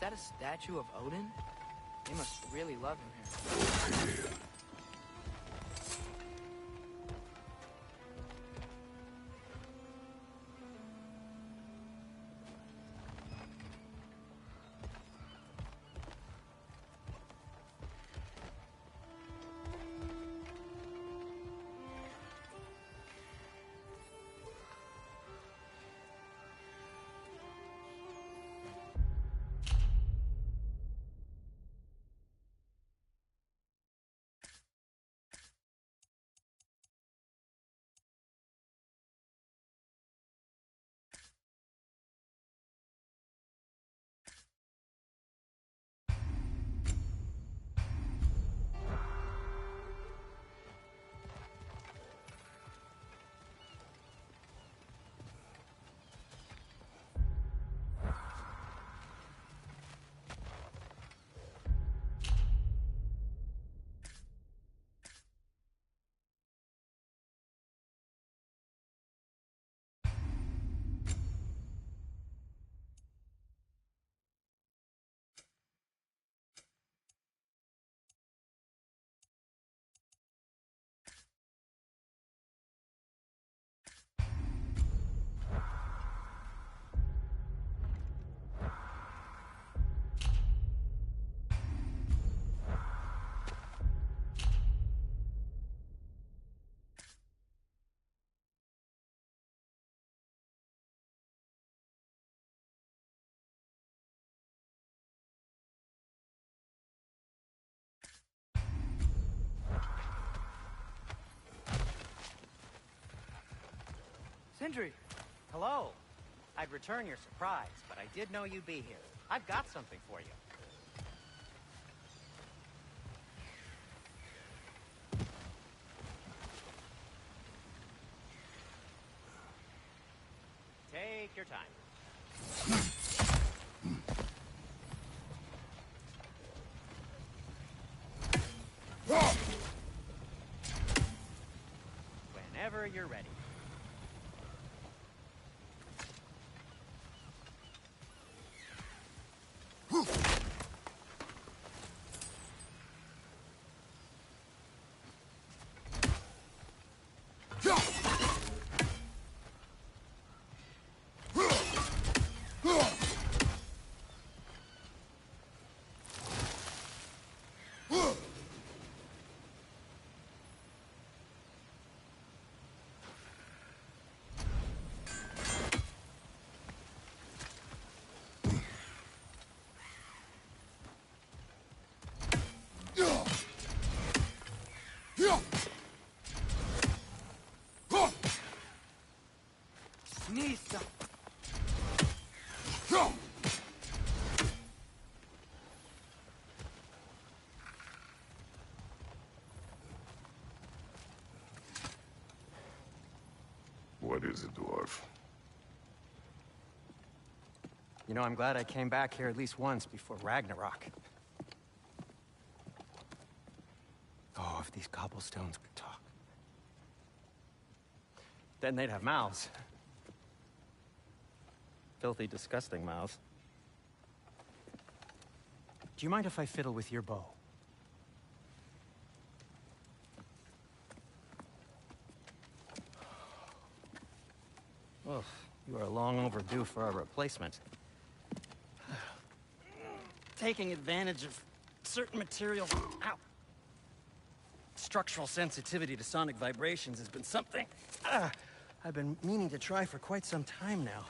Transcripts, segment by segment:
that a statue of Odin? They must really love him here. Sindri! Hello. I'd return your surprise, but I did know you'd be here. I've got something for you. Take your time. Whenever you're ready. Nista! What is it, dwarf? You know, I'm glad I came back here at least once before Ragnarok. Oh, if these cobblestones could talk. Then they'd have mouths. Filthy, disgusting mouths. Do you mind if I fiddle with your bow? Oh, you are long overdue for a replacement. Taking advantage of certain materials. Ow! Structural sensitivity to sonic vibrations has been something I've been meaning to try for quite some time now.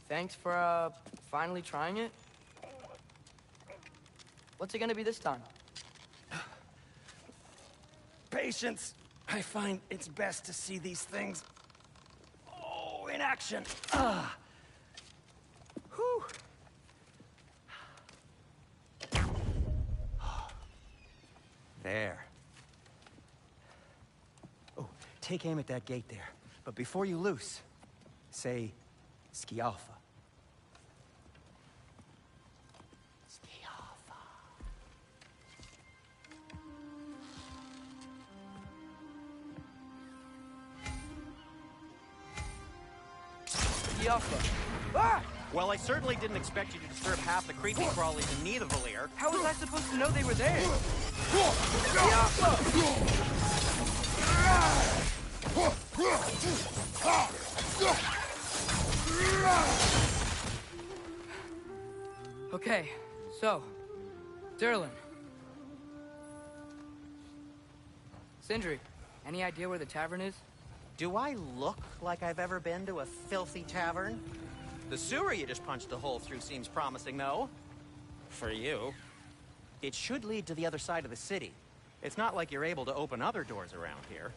Thanks for, finally trying it. What's it gonna be this time? Patience. I find it's best to see these things, in action. Whew. There. Oh, take aim at that gate there. But before you loose, say, Skialfa. Skialfa. Skialfa. Ah! Well, I certainly didn't expect you to disturb half the creepy crawlies in need of Valir. How was I supposed to know they were there? Okay, so, Durlin. Sindri, any idea where the tavern is? Do I look like I've ever been to a filthy tavern? The sewer you just punched a hole through seems promising, though. For you. It should lead to the other side of the city. It's not like you're able to open other doors around here.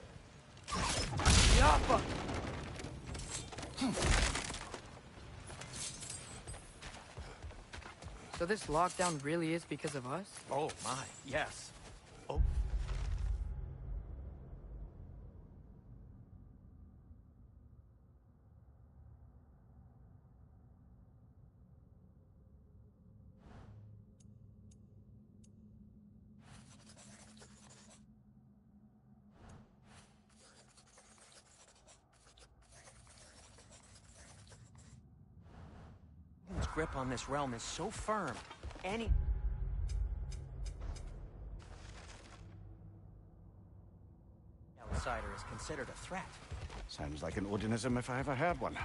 Yappa! So this lockdown really is because of us? Oh my, yes. Oh. His grip on this realm is so firm. Any outsider is considered a threat. Sounds like an Odinism if I ever heard one.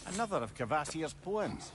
Another of Kvasir's poems.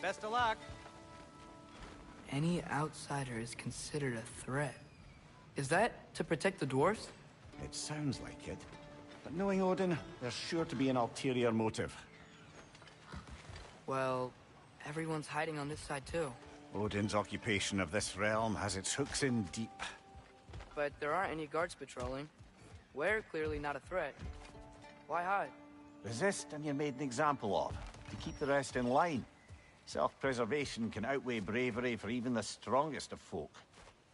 Best of luck. Any outsider is considered a threat. Is that to protect the dwarves? It sounds like it. But knowing Odin, there's sure to be an ulterior motive. Well, everyone's hiding on this side too. Odin's occupation of this realm has its hooks in deep. But there aren't any guards patrolling. We're clearly not a threat. Why hide? Resist and you're made an example of, to keep the rest in line. Self-preservation can outweigh bravery for even the strongest of folk.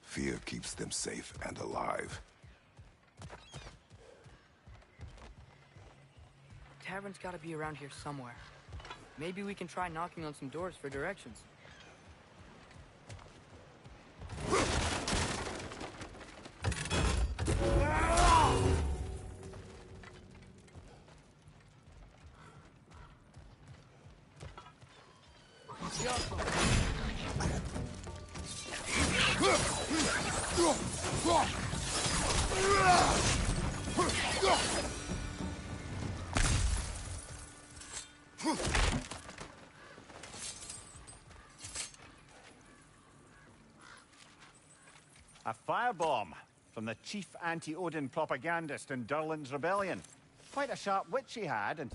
Fear keeps them safe and alive. Tavern's gotta be around here somewhere. Maybe we can try knocking on some doors for directions. A firebomb from the chief anti-Odin propagandist in Durlin's rebellion. Quite a sharp wit he had, and...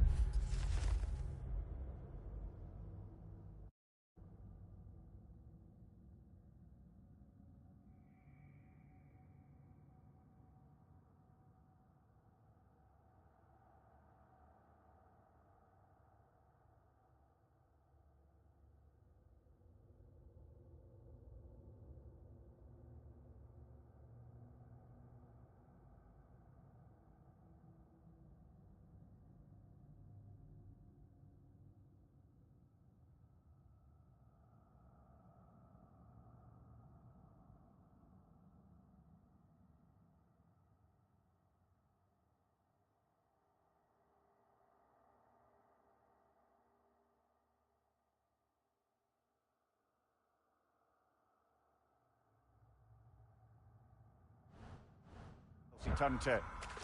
he turned to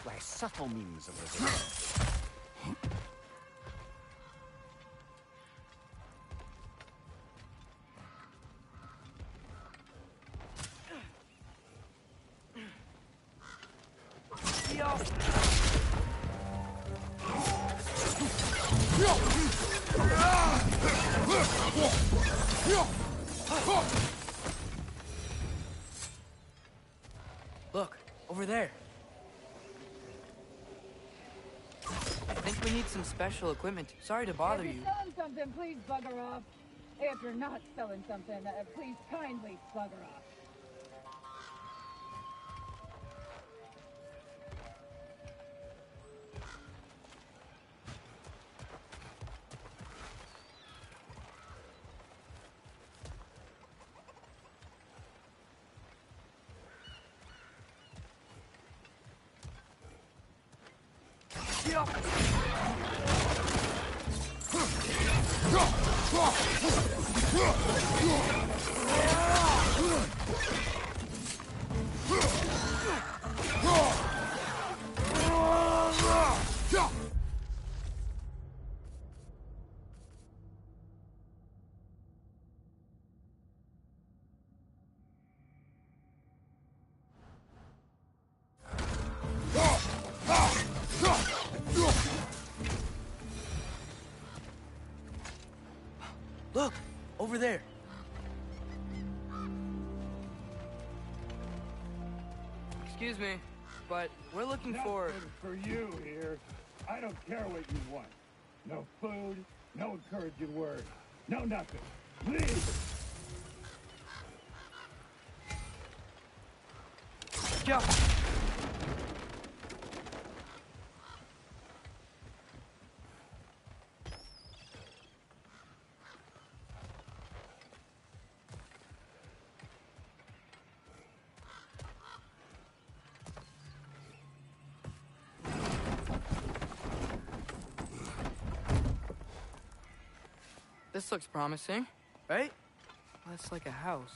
by subtle means of resistance. Look, over there. I think we need some special equipment. Sorry to bother If you. you're selling something, please bugger off. If you're not selling something, please kindly bugger off. Look, over there. Excuse me, but we're looking for... Nothing for you here. I don't care what you want. No food, no encouraging words, no nothing. Leave! Go. This looks promising, right? That's like a house.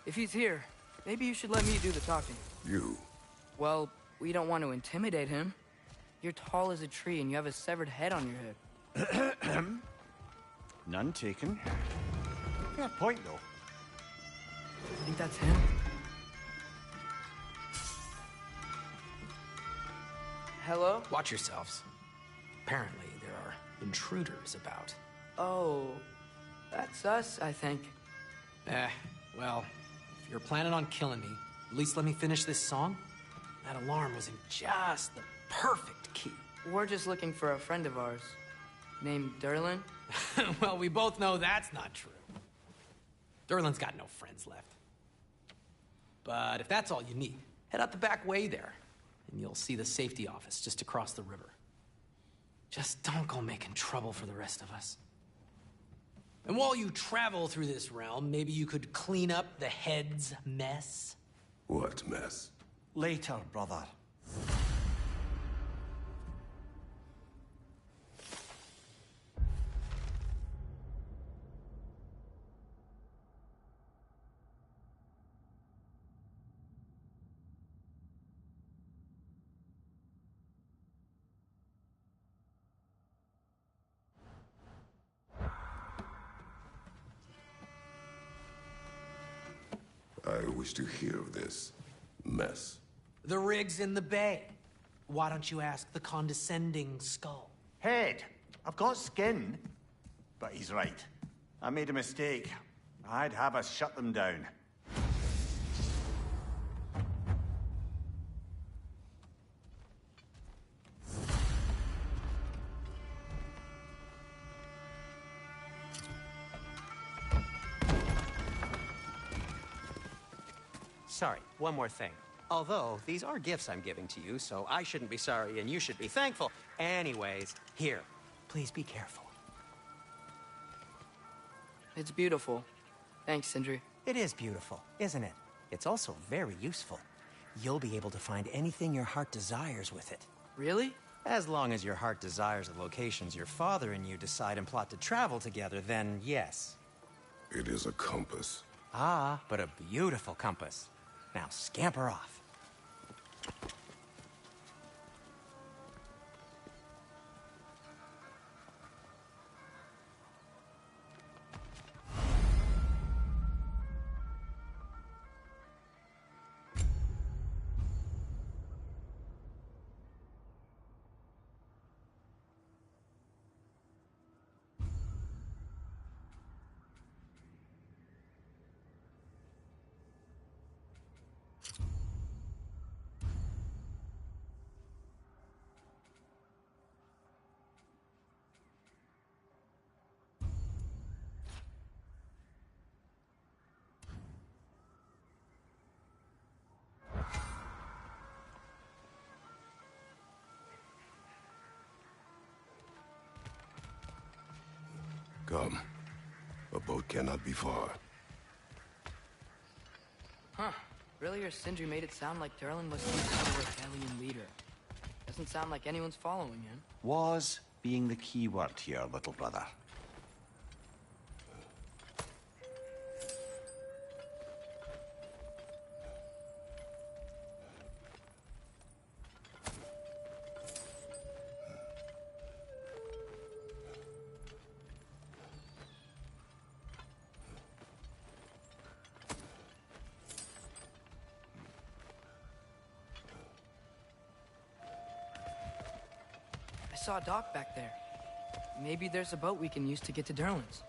If he's here, maybe you should let me do the talking. You. Well, we don't want to intimidate him. You're tall as a tree and you have a severed head on your head. None taken. Fair point, though. I think that's him. Hello? Watch yourselves. Apparently, there are intruders about. Oh, that's us, I think. Well, if you're planning on killing me, at least let me finish this song. That alarm was in just the perfect key. We're just looking for a friend of ours named Derlin. Well, we both know that's not true. Derlin's got no friends left. But if that's all you need, head out the back way there, and you'll see the safety office just across the river. Just don't go making trouble for the rest of us. And while you travel through this realm, maybe you could clean up the head's mess? What mess? Later, brother. I wish to hear of this mess. The rig's in the bay. Why don't you ask the condescending skull? Head, I've got skin. But he's right. I made a mistake. I'd have us shut them down. Sorry, one more thing. Although, these are gifts I'm giving to you, so I shouldn't be sorry and you should be thankful. Anyways, here, please be careful. It's beautiful. Thanks, Sindri. It is beautiful, isn't it? It's also very useful. You'll be able to find anything your heart desires with it. Really? As long as your heart desires the locations your father and you decide and plot to travel together, then yes. It is a compass. Ah, but a beautiful compass. Now scamper off. Come. A boat cannot be far. Huh. Earlier, Sindri made it sound like Durlin was some sort of rebellion leader. Doesn't sound like anyone's following him. Was being the key word here, little brother. I saw a dock back there. Maybe there's a boat we can use to get to Durlin's.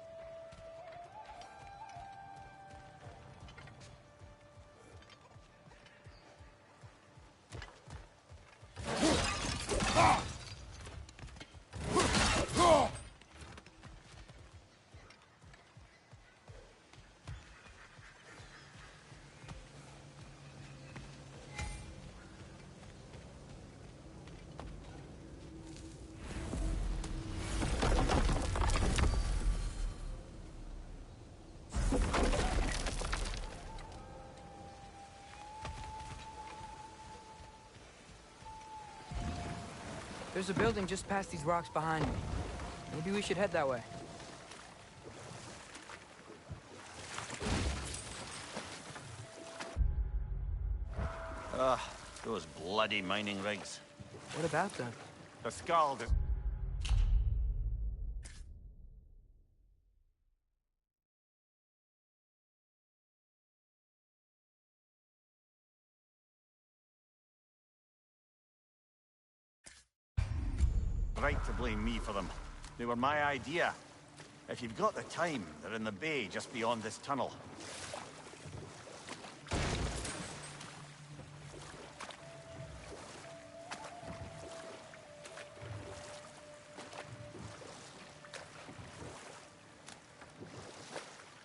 There's a building just past these rocks behind me. Maybe we should head that way. Those bloody mining rigs. What about them? The Skald is... Right to blame me for them. They were my idea. If you've got the time, they're in the bay just beyond this tunnel.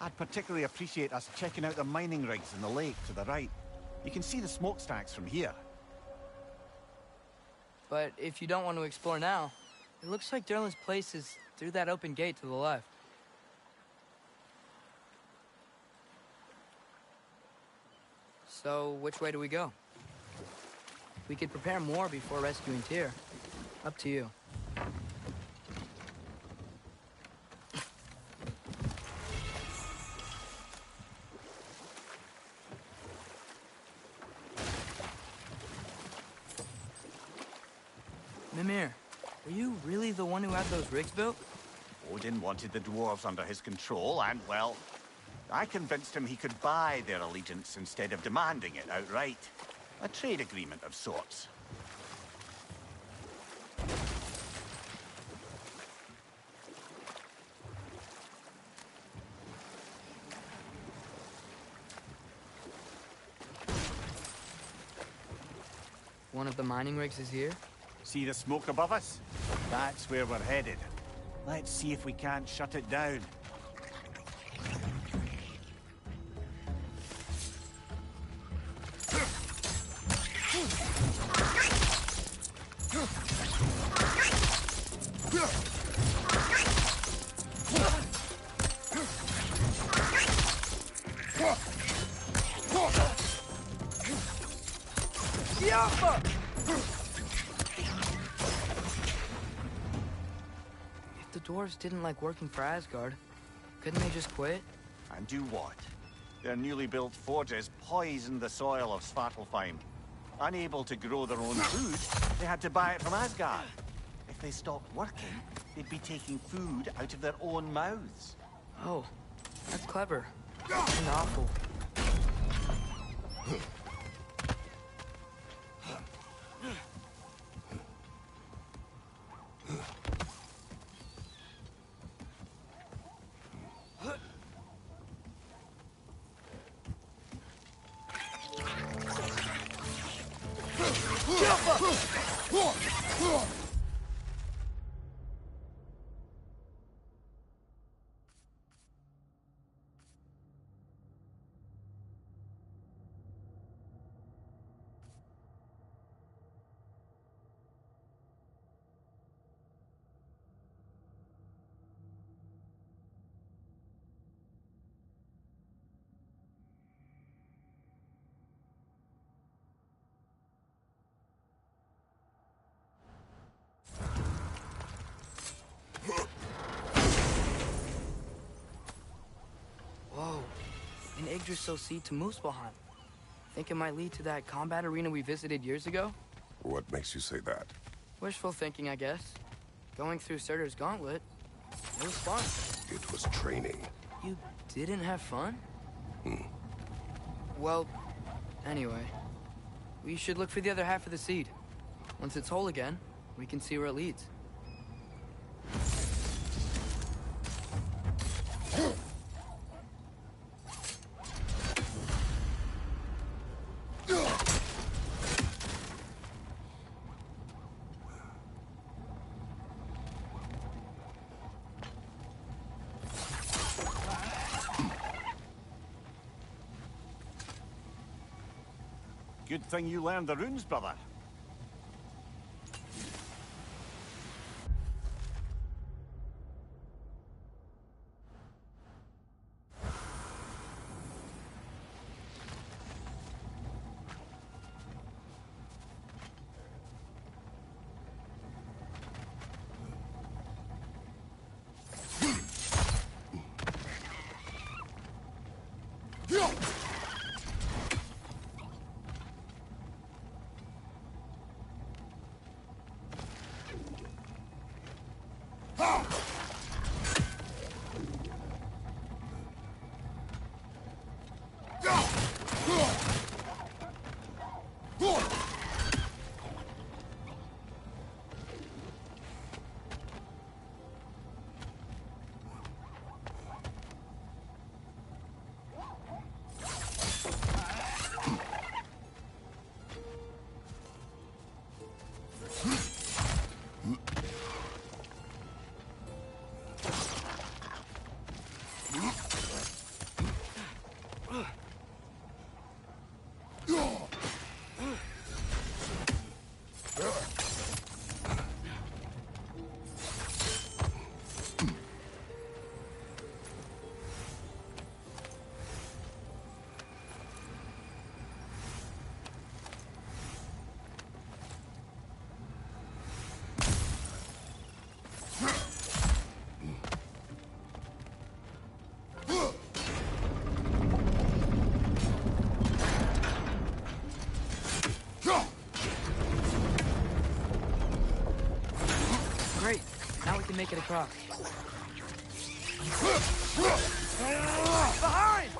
I'd particularly appreciate us checking out the mining rigs in the lake to the right. You can see the smokestacks from here. But if you don't want to explore now, it looks like Durlin's place is through that open gate to the left. So, which way do we go? We could prepare more before rescuing Tyr. Up to you. Mimir, were you really the one who had those rigs built? Odin wanted the dwarves under his control, and, well, I convinced him he could buy their allegiance instead of demanding it outright. A trade agreement of sorts. One of the mining rigs is here? See the smoke above us? That's where we're headed. Let's see if we can't shut it down. If the dwarves didn't like working for Asgard, couldn't they just quit? And do what? Their newly built forges poisoned the soil of Svartalfheim. Unable to grow their own food, they had to buy it from Asgard. If they stopped working, they'd be taking food out of their own mouths. Oh, that's clever. And awful. Yggdrasil seed to Muspelheim. Think it might lead to that combat arena we visited years ago? What makes you say that? Wishful thinking, I guess. Going through Surtur's gauntlet, it was fun. It was training. You didn't have fun? Well, anyway. We should look for the other half of the seed. Once it's whole again, we can see where it leads. Good thing you learned the runes, brother. Great. Now we can make it across. Behind!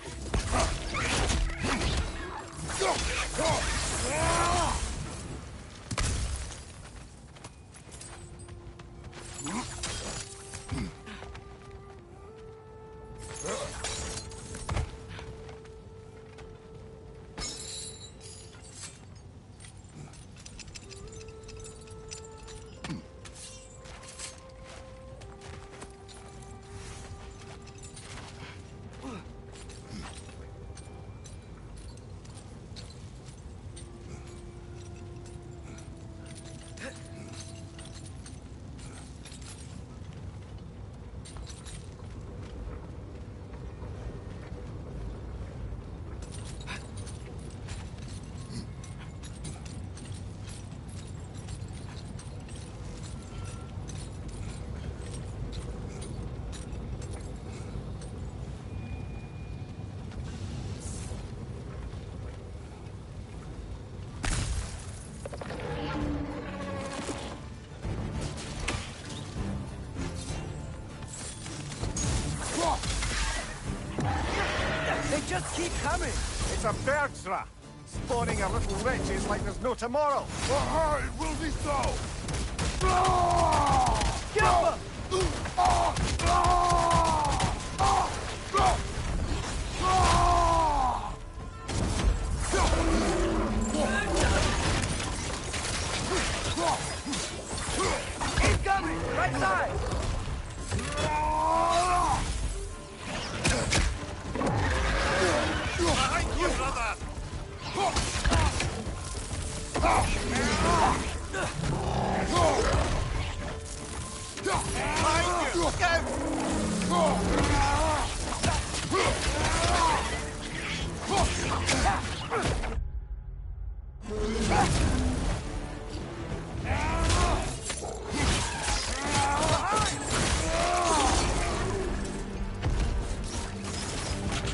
They just keep coming! It's a bergsra, spawning our little wretches like there's no tomorrow. It will be so! Get Keep coming! Right side! Behind you, brother! Behind you! Look out!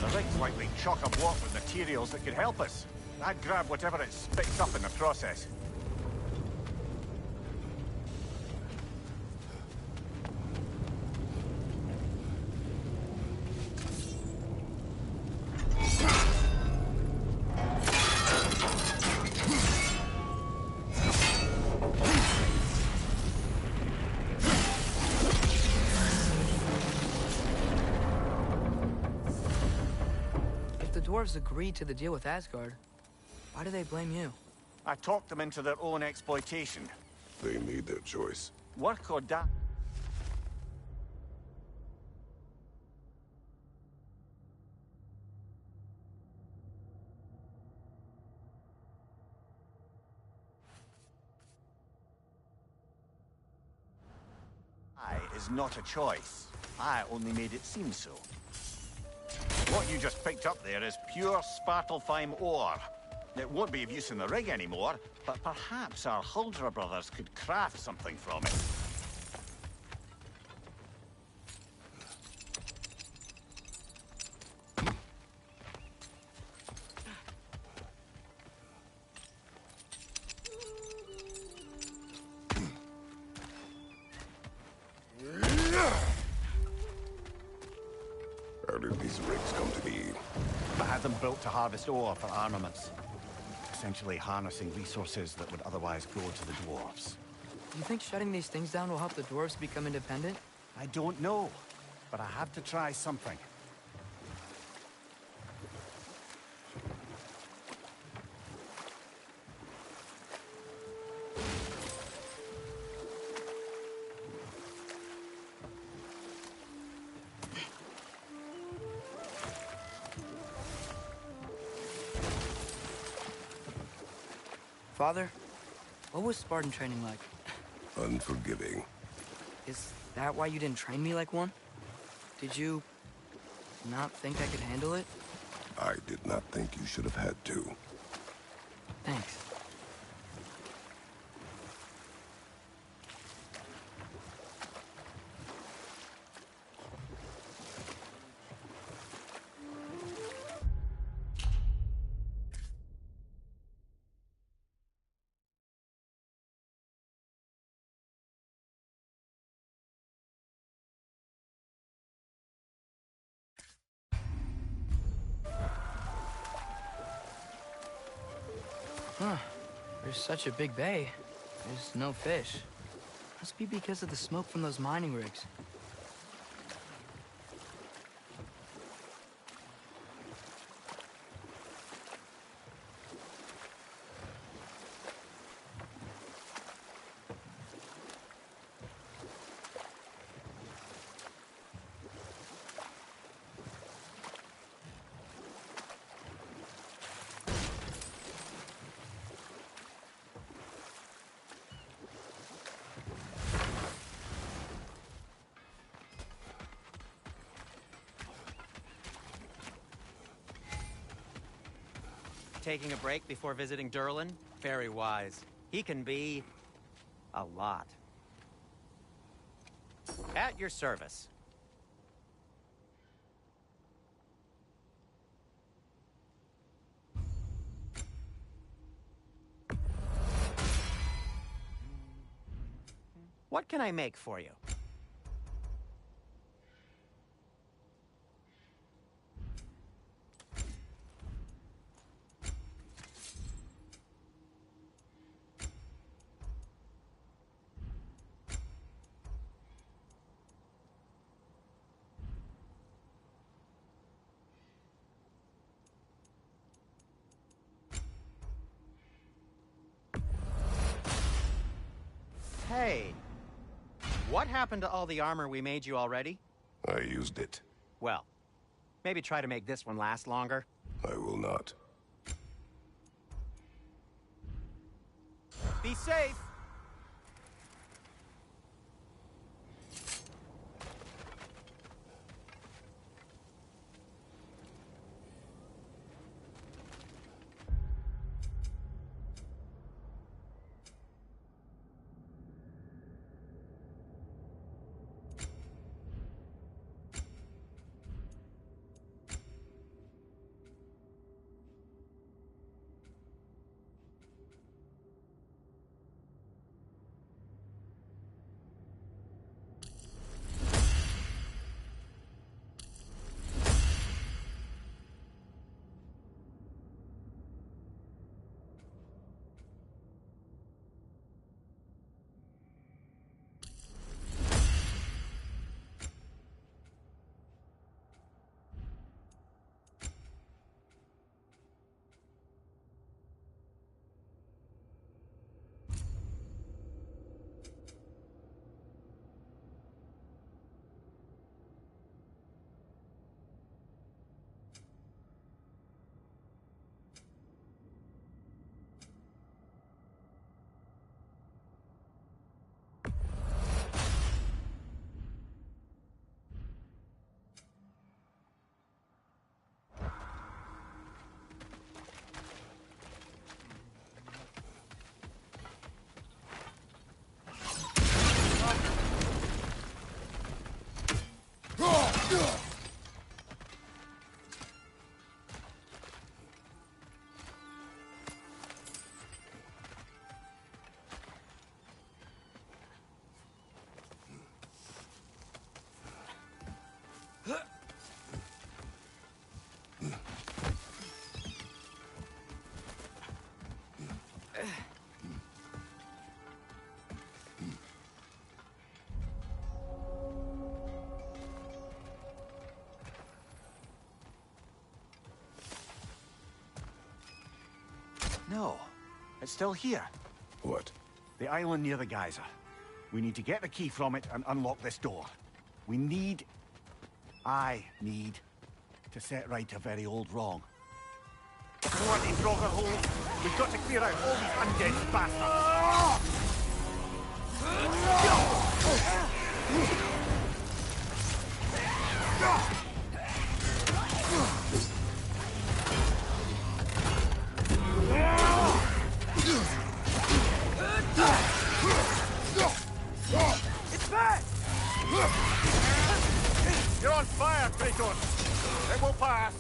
The like they chock a block with materials that could help us. I'd grab whatever it spits up in the process. The dwarves agreed to the deal with Asgard. Why do they blame you? I talked them into their own exploitation. They made their choice. Work or die. Is not a choice. I only made it seem so. What you just picked up there is pure Svartalfheim ore. It won't be of use in the rig anymore, but perhaps our Huldra brothers could craft something from it. How did these rigs come to be? I had them built to harvest ore for armaments. Essentially harnessing resources that would otherwise go to the dwarves. Do you think shutting these things down will help the dwarves become independent? I don't know, but I have to try something. Father, what was Spartan training like? Unforgiving. Is that why you didn't train me like one? Did you not think I could handle it? I did not think you should have had to. Thanks. Huh. There's such a big bay. There's no fish. Must be because of the smoke from those mining rigs. Taking a break before visiting Durlin? Very wise. He can be... a lot. At your service. What can I make for you? Hey, what happened to all the armor we made you already? I used it. Well, maybe try to make this one last longer. I will not. Be safe! No, it's still here. What? The island near the geyser. We need to get the key from it and unlock this door. I need to set right a very old wrong. Bloody Frogger hole! We've got to clear out all these undead bastards! It's back! You're on fire, Kratos! It will pass!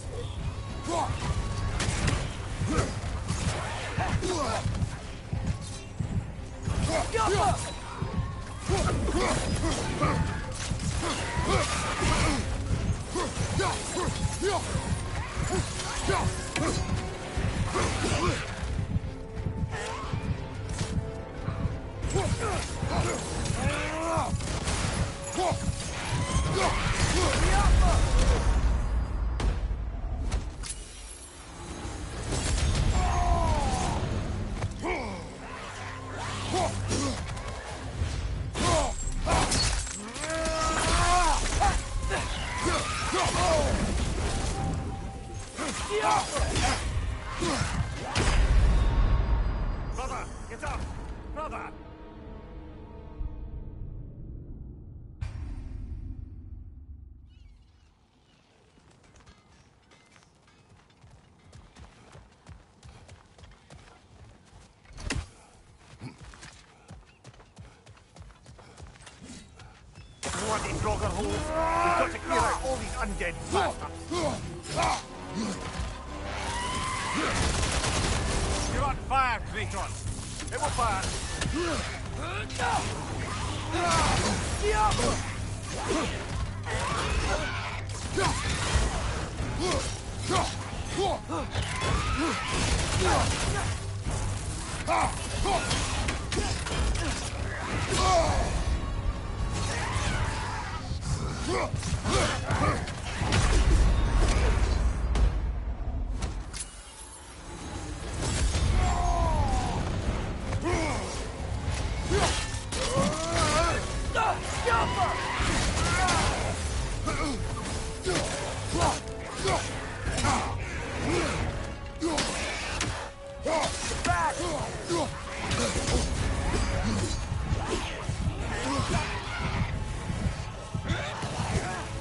Brother, get up! Brother! Bloody Frogger holes! We've got to clear out all these undead bastards! You're on fire, Kratos! It will pass!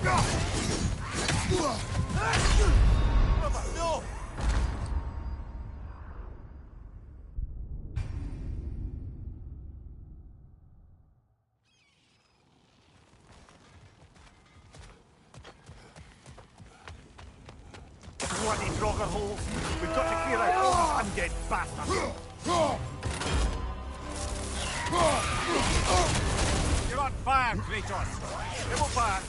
No! Bloody Frogger holes! We've got to clear out all these undead bastards! You're on fire, Kratos! It will pass!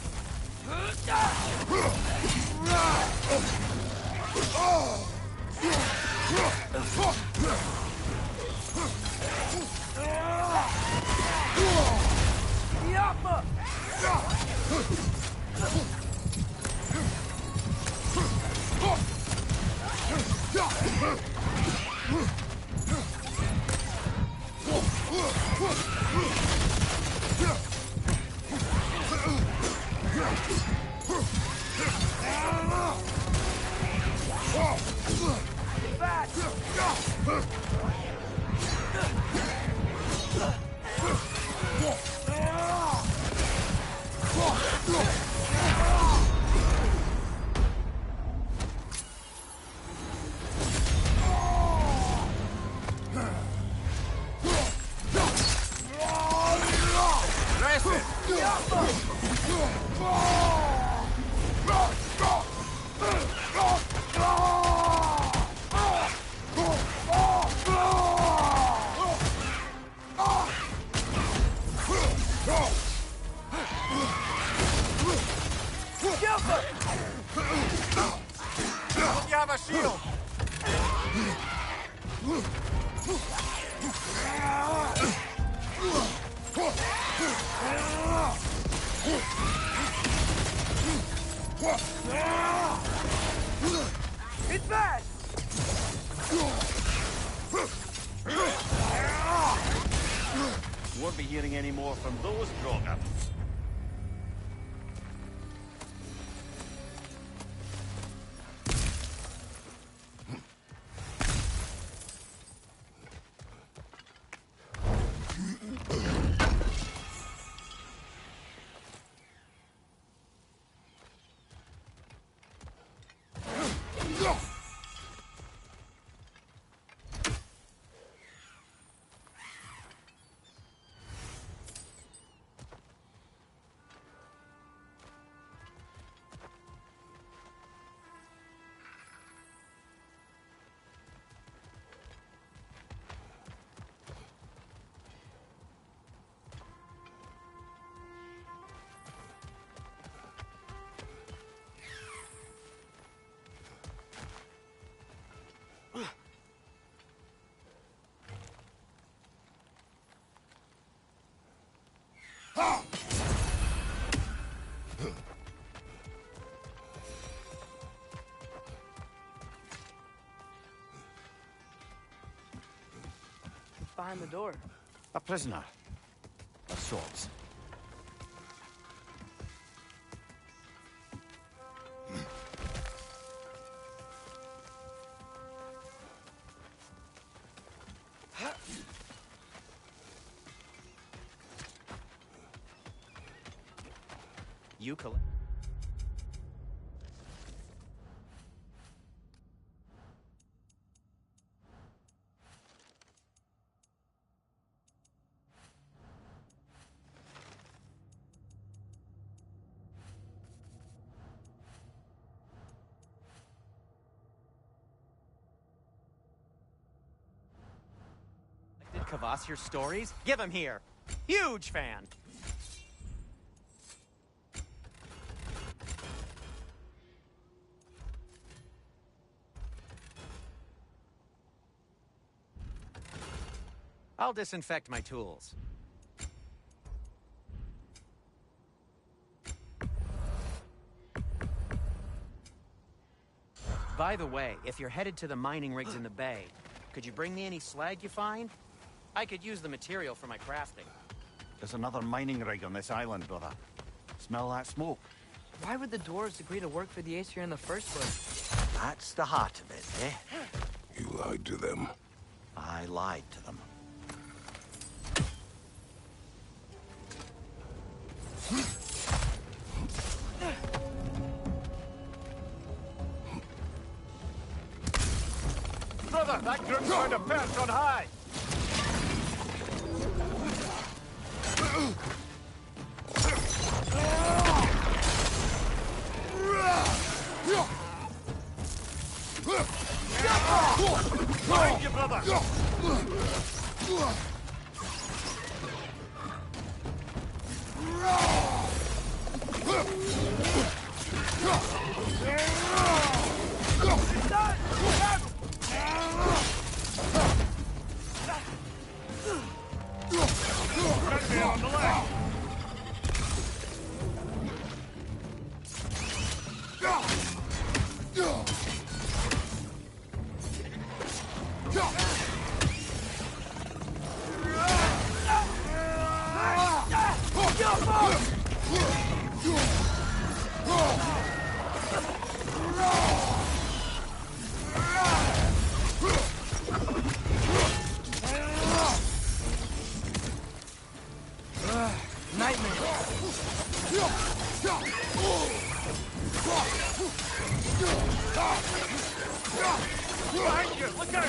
You have a shield! It's bad! Won't be hearing any more from those Draugr. Behind the door. A prisoner. Of sorts. You collect. Did Kvasir stories? Give him here. Huge fan. I'll disinfect my tools. By the way, if you're headed to the mining rigs in the bay, could you bring me any slag you find? I could use the material for my crafting. There's another mining rig on this island, brother. Smell that smoke? Why would the dwarves agree to work for the Aesir in the first place? That's the heart of it, eh? You lied to them. I lied to them. Brother, that group's found a perch on high! Behind you, brother! On the left! Behind you! Look out!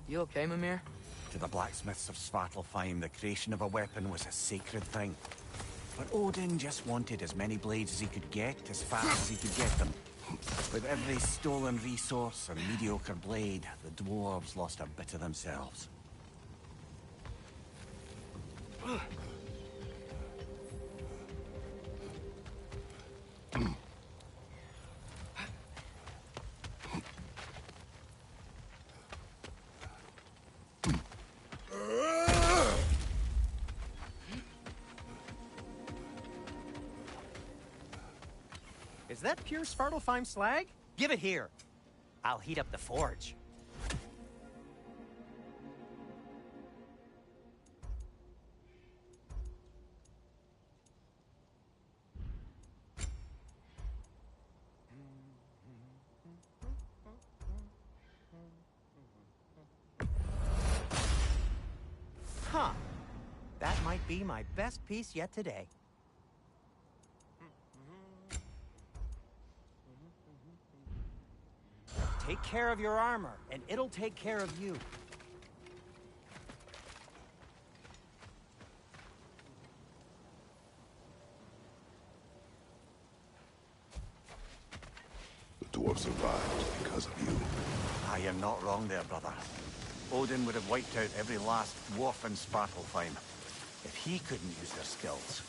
You okay, Mimir? To the blacksmiths of Svartalfheim, the creation of a weapon was a sacred thing. But Odin just wanted as many blades as he could get, as fast as he could get them. With every stolen resource and mediocre blade, the dwarves lost a bit of themselves. Is that pure Svartalfheim slag? Give it here. I'll heat up the forge. Huh. That might be my best piece yet today. Take care of your armor, and it'll take care of you. The dwarves survived because of you. Ah, you're not wrong there, brother. Odin would have wiped out every last dwarf in Svartalfheim. If he couldn't use their skills,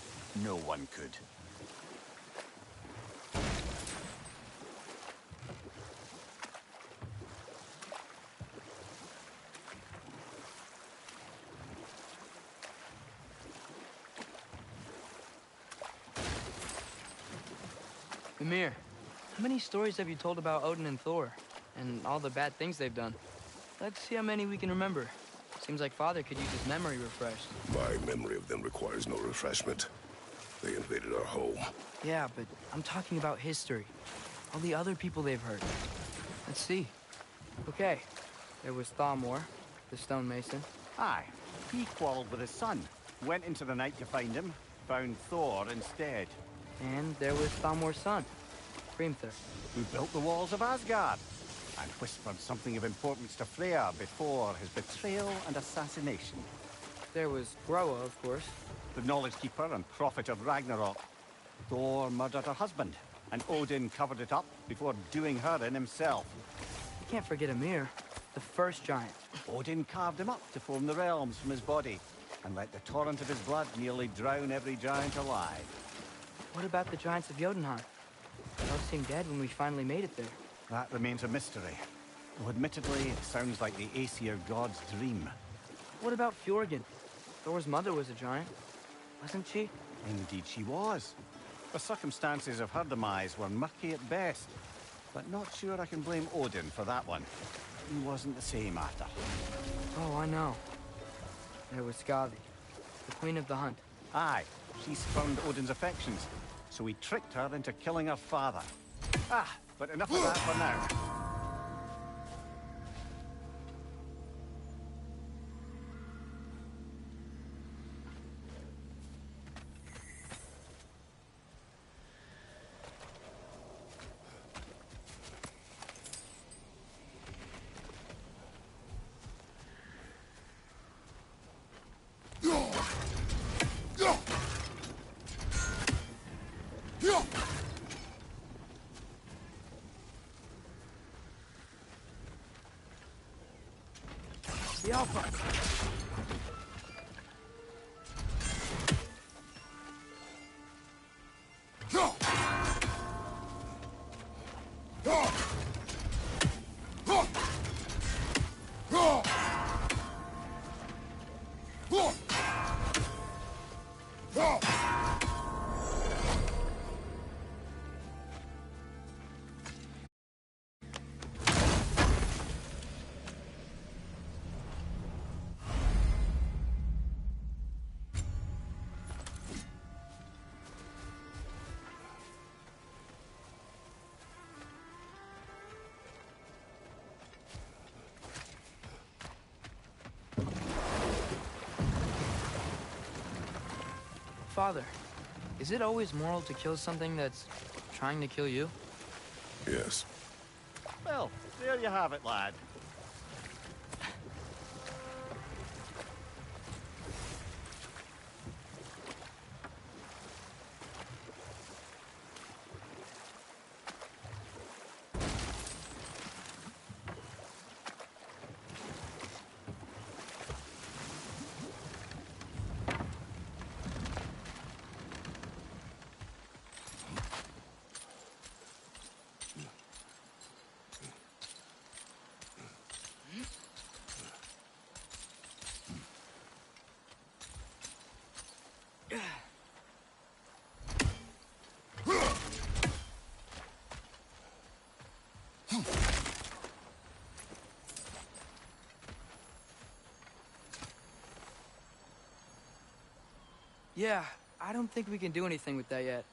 no one could. Mimir, how many stories have you told about Odin and Thor? And all the bad things they've done? Let's see how many we can remember. Seems like Father could use his memory refreshed. My memory of them requires no refreshment. They invaded our home. Yeah, but I'm talking about history. All the other people they've hurt. Let's see. Okay, there was Thamor, the stonemason. Aye, he quarreled with his son. Went into the night to find him, found Thor instead. And there was Thamor's son, Hrimthur. Who built the walls of Asgard, and whispered something of importance to Freya before his betrayal and assassination. There was Groa, of course. The knowledge keeper and prophet of Ragnarok. Thor murdered her husband, and Odin covered it up before doing her in himself. You can't forget Ymir, the first giant. Odin carved him up to form the realms from his body, and let the torrent of his blood nearly drown every giant alive. What about the giants of Jotunheim? They all seemed dead when we finally made it there. That remains a mystery. Though admittedly, it sounds like the Aesir god's dream. What about Fjorgyn? Thor's mother was a giant, wasn't she? Indeed she was. The circumstances of her demise were murky at best, but not sure I can blame Odin for that one. He wasn't the same after. Oh, I know. There was Skavi, the queen of the hunt. Aye, she spurned Odin's affections, so he tricked her into killing her father. Ah, but enough of that for now. The Alpha! Father, is it always moral to kill something that's trying to kill you? Yes. Well, there you have it, lad. Yeah, I don't think we can do anything with that yet.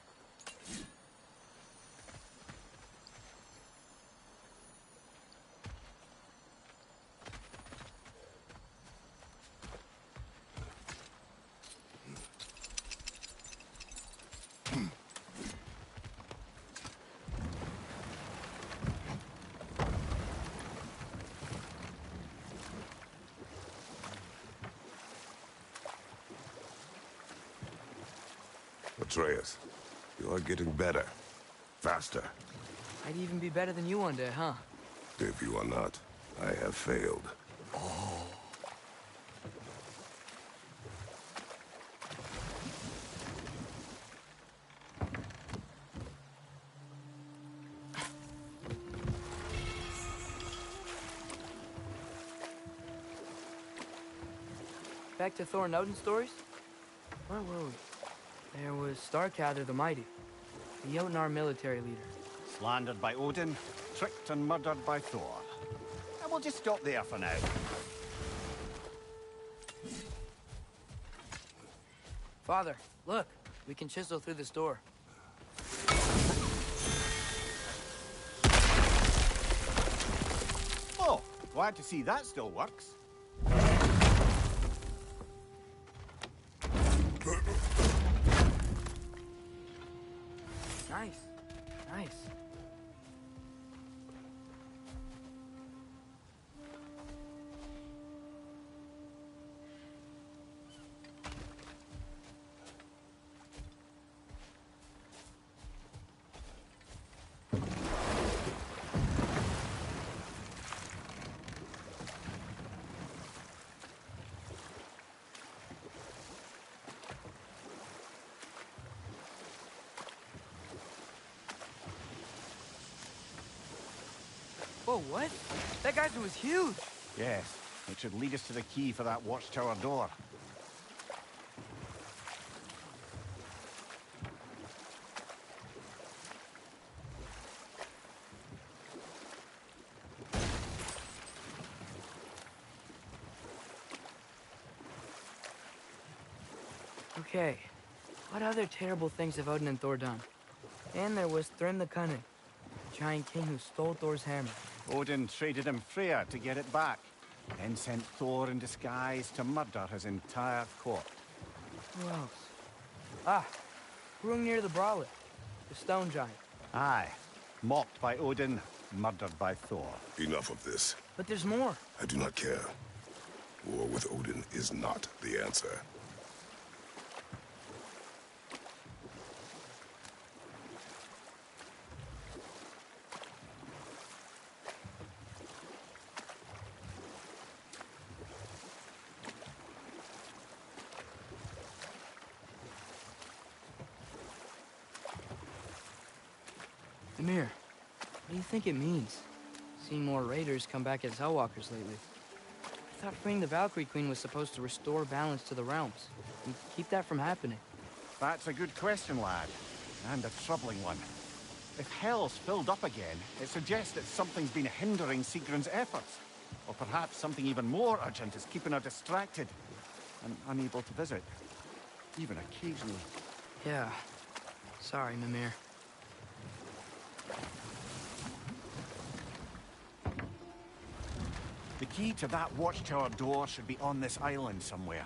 Atreus, you are getting better. Faster. I'd even be better than you one day, huh? If you are not, I have failed. Back to Thor and Odin stories? Where were we? There was Starkadr the Mighty, the Jotnar military leader. Slandered by Odin, tricked and murdered by Thor. And we'll just stop there for now. Father, look, we can chisel through this door. Oh, glad to see that still works. Nice, nice. Whoa, what? That geyser was huge! Yes, it should lead us to the key for that watchtower door. Okay, what other terrible things have Odin and Thor done? And there was Thrym the Cunning, the giant king who stole Thor's hammer. Odin traded him Freya to get it back, then sent Thor in disguise to murder his entire court. Who else? Ah, Hrungnir the Brawler, the stone giant. Aye, mocked by Odin, murdered by Thor. Enough of this. But there's more. I do not care. War with Odin is not the answer. Amir, what do you think it means? Seeing more raiders come back as Hellwalkers lately. I thought freeing the Valkyrie Queen was supposed to restore balance to the realms and keep that from happening. That's a good question, lad. And a troubling one. If Hell's filled up again, it suggests that something's been hindering Sigrun's efforts. Or perhaps something even more urgent is keeping her distracted and unable to visit. Even occasionally. Yeah. Sorry, Mimir. The key to that watchtower door should be on this island somewhere.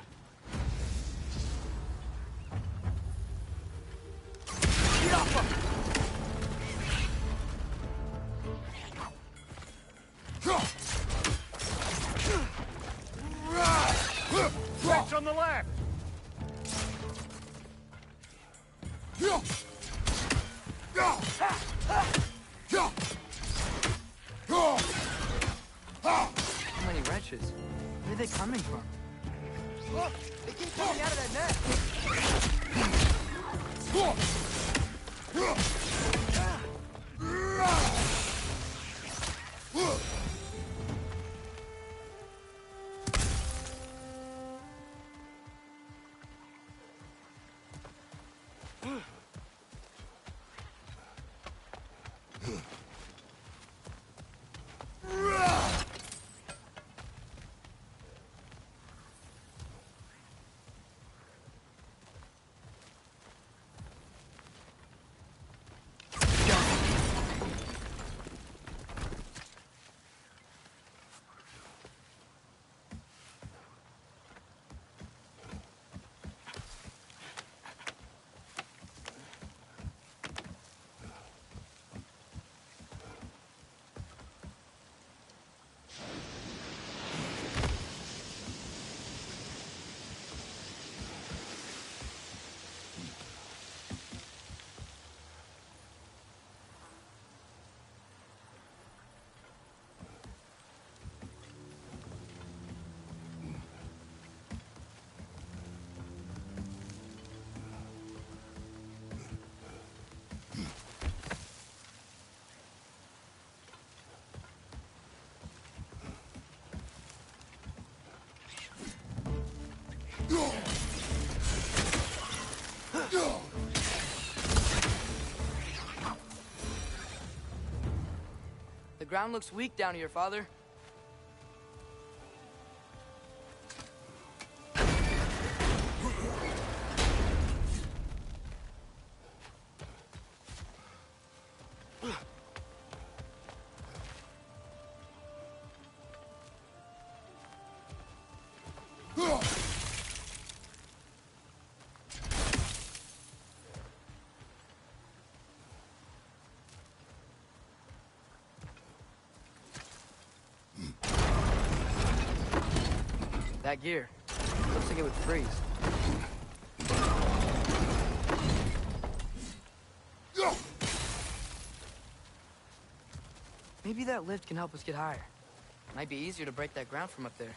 Watch on the left! How many wretches? Where are they coming from? Look! They keep coming out of that net! The ground looks weak down here, Father. That gear. Looks like it would freeze. Maybe that lift can help us get higher. Might be easier to break that ground from up there.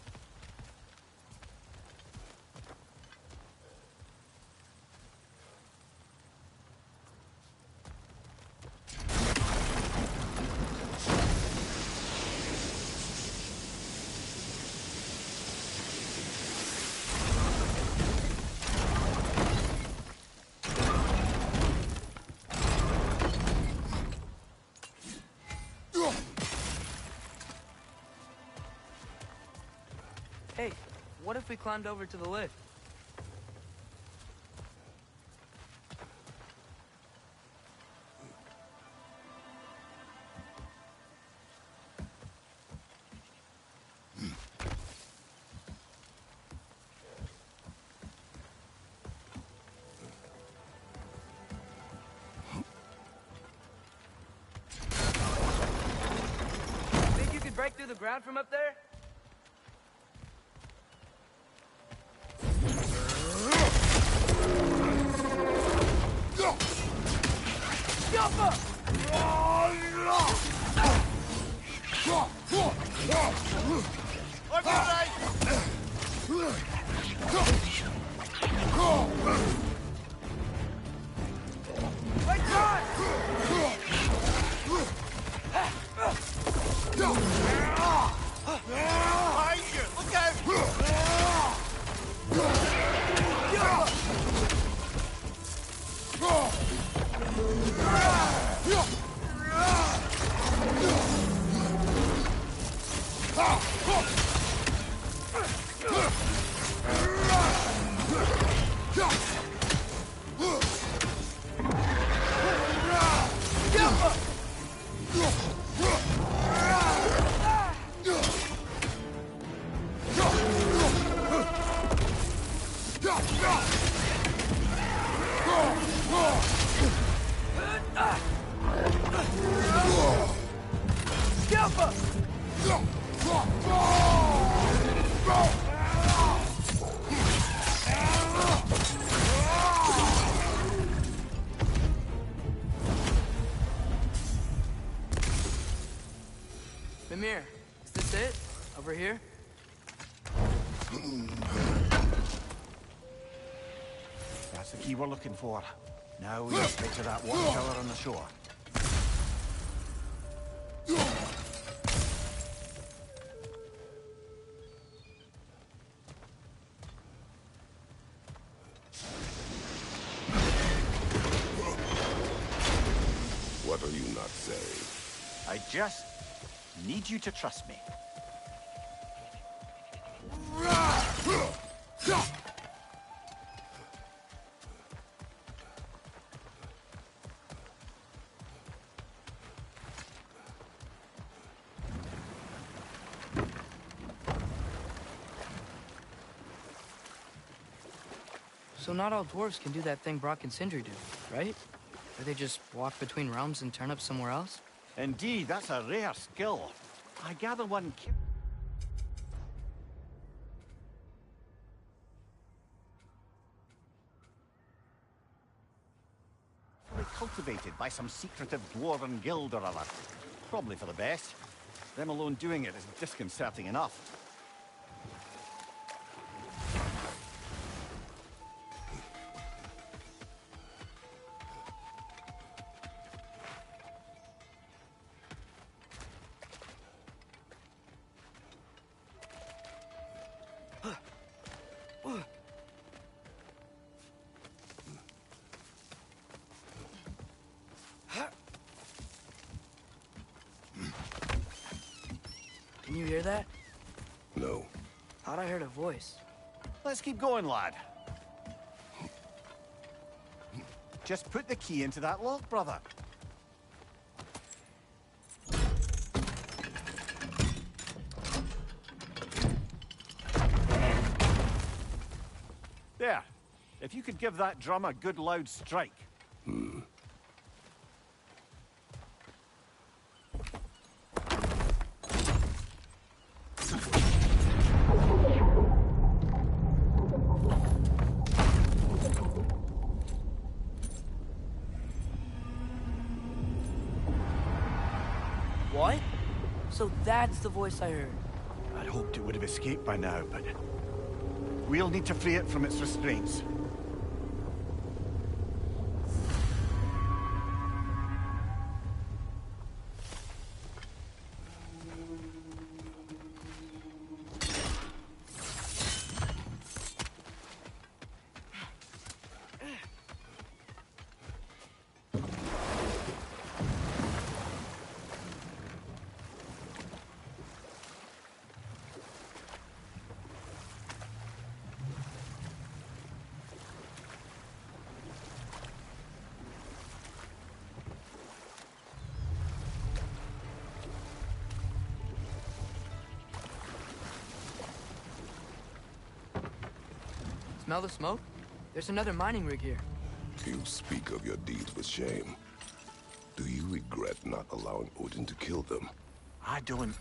Hey, what if we climbed over to the lift? Think you could break through the ground from up there? Wait, God! Behind you! Look out! Mimir, is this it? Over here? That's the key we're looking for. Now we just get to that watchtower on the shore. What are you not saying? I just need you to trust me. So not all dwarves can do that thing Brock and Sindri do, right? Or they just walk between realms and turn up somewhere else? Indeed, that's a rare skill. I gather one cultivated by some secretive dwarven guild or other. Probably for the best. Them alone doing it is disconcerting enough. Can you hear that? No. Thought I heard a voice. Let's keep going, lad. Just put the key into that lock, brother. There. If you could give that drum a good loud strike. What? So that's the voice I heard. I'd hoped it would have escaped by now, but we'll need to free it from its restraints. Smell the smoke? There's another mining rig here. You speak of your deeds with shame. Do you regret not allowing Odin to kill them? I don't...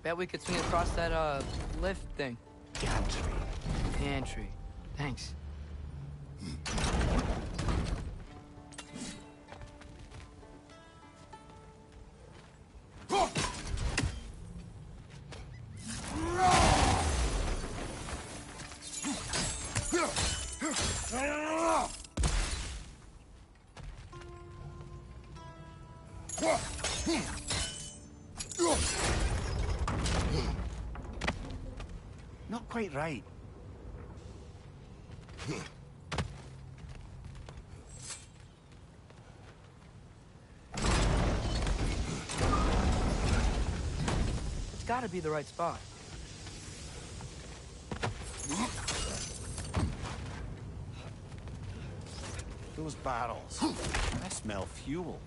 Bet we could swing across that, lift thing. Gantry. Pantry. Thanks. Not quite right. It's gotta be the right spot. Those barrels. I smell fuel.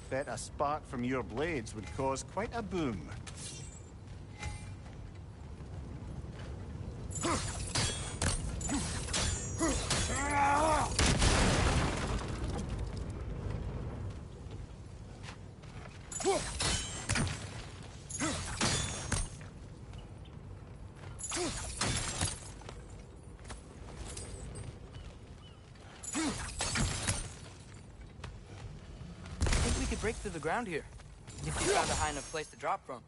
Bet a spark from your blades would cause quite a boom. I think we could break through the ground here. If we found a high enough place to drop from.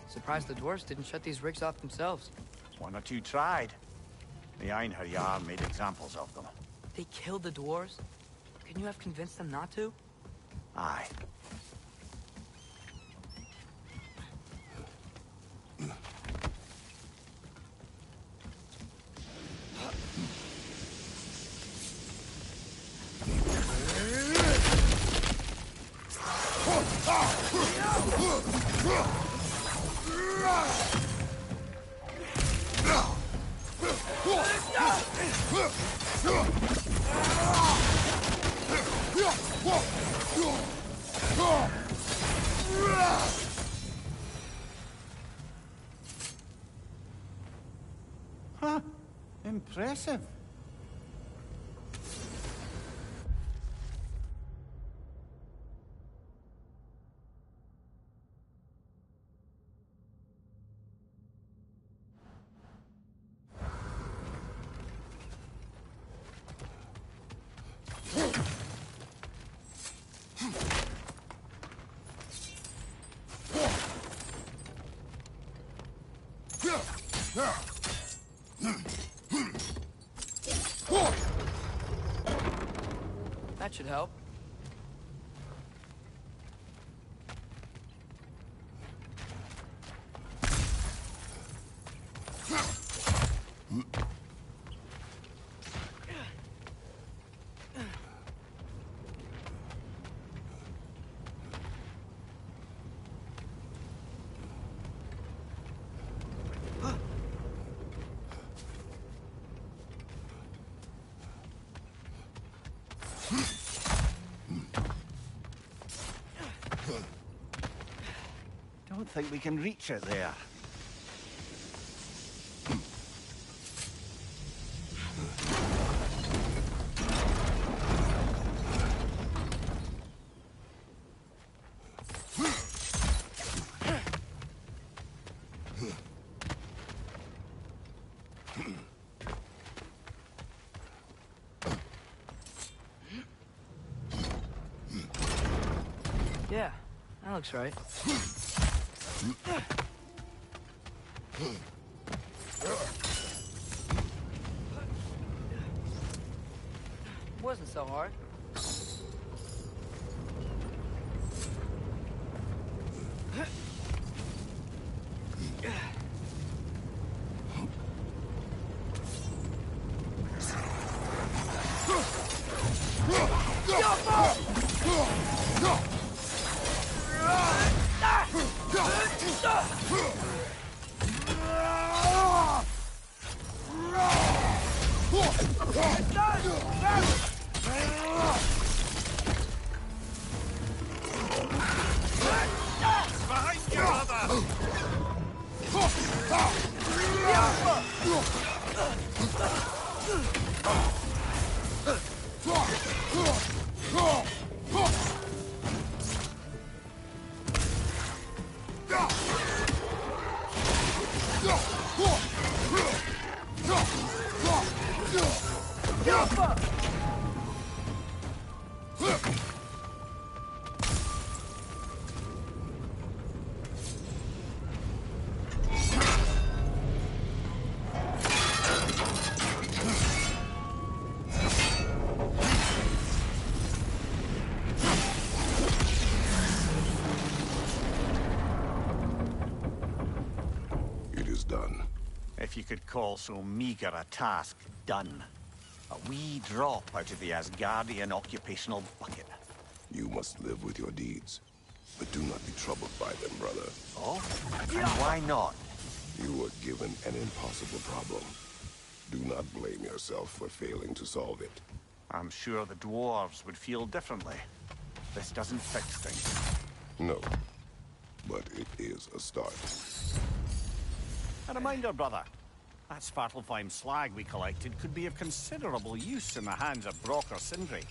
Surprised the dwarves didn't shut these rigs off themselves. One or two tried. The Einherjar made examples of them. They killed the dwarves? Couldn't you have convinced them not to? Aye. Huh. Impressive. That should help. Don't think we can reach it there. Yeah, that looks right. Wasn't so hard. Behind you, brother! It is done. If you could call so meager a task done. A wee drop out of the Asgardian occupational bucket. You must live with your deeds. But do not be troubled by them, brother. Oh? And why not? You were given an impossible problem. Do not blame yourself for failing to solve it. I'm sure the dwarves would feel differently. This doesn't fix things. No. But it is a start. A reminder, brother. That Svartalfheim slag we collected could be of considerable use in the hands of Brock or Sindri.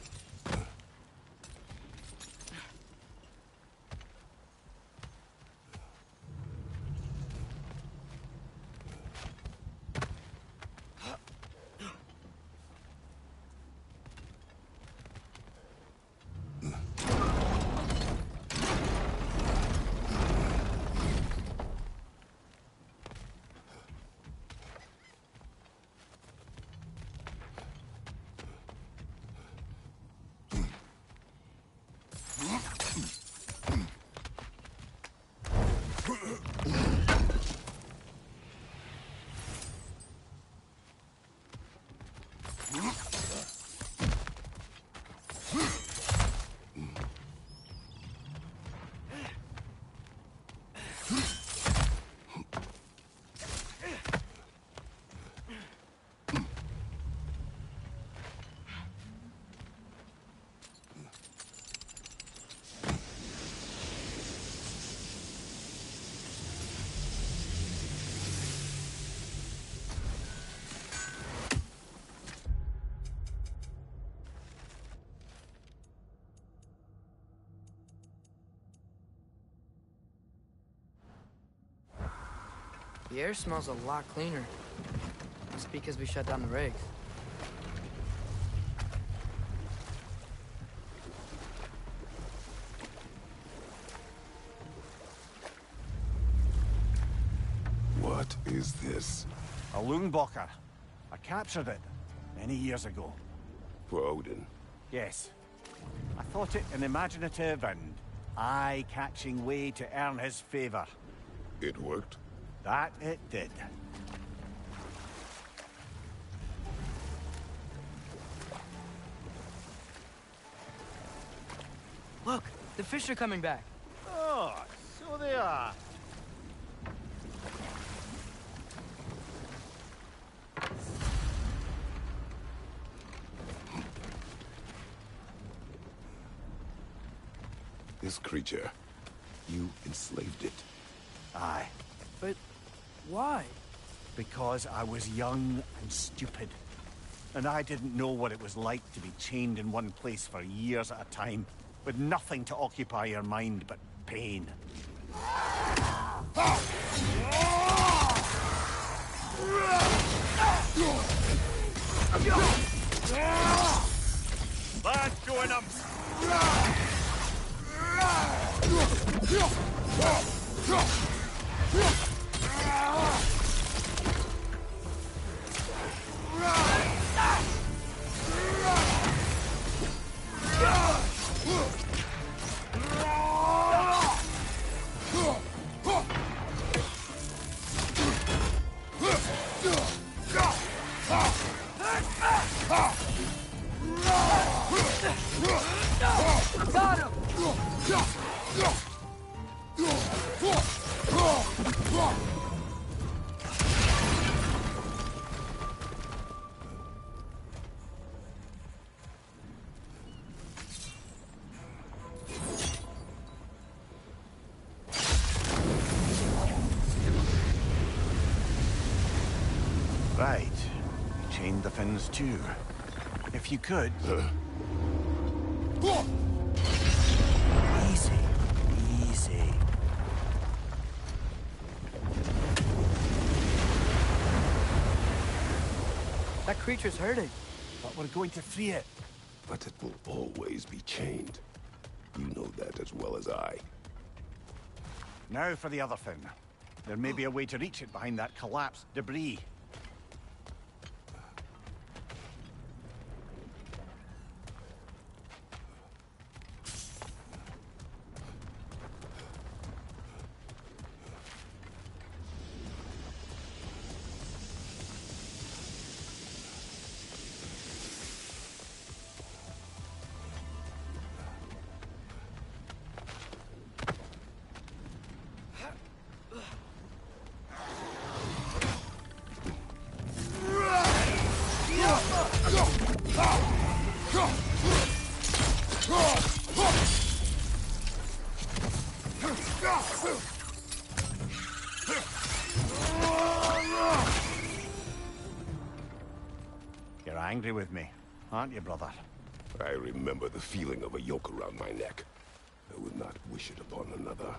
The air smells a lot cleaner. It's because we shut down the rigs. What is this? A Lungbocker. I captured it many years ago. For Odin. Yes. I thought it an imaginative and eye-catching way to earn his favor. It worked? That it did. Look, the fish are coming back. Oh, so they are. This creature, you enslaved it. Aye. But why? Because I was young and stupid. And I didn't know what it was like to be chained in one place for years at a time, with nothing to occupy your mind but pain. Bad going up! Got him! right. You chained the fins too. If you could... Easy. Easy. That creature's hurting. But we're going to free it. But it will always be chained. You know that as well as I. Now for the other fin. There may be a way to reach it behind that collapsed debris. You're angry with me, aren't you, brother? I remember the feeling of a yoke around my neck. I would not wish it upon another.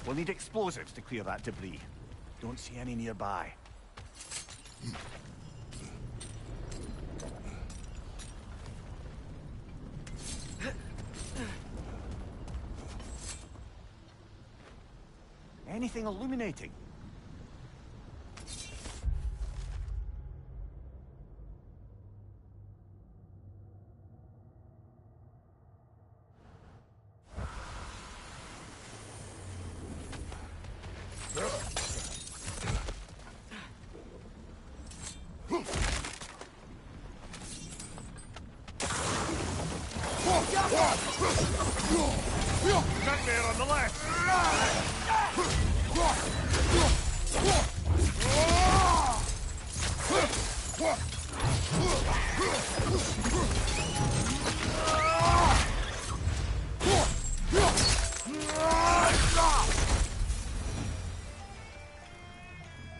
We'll need explosives to clear that debris. Don't see any nearby. Anything illuminating? Nightmare on the left!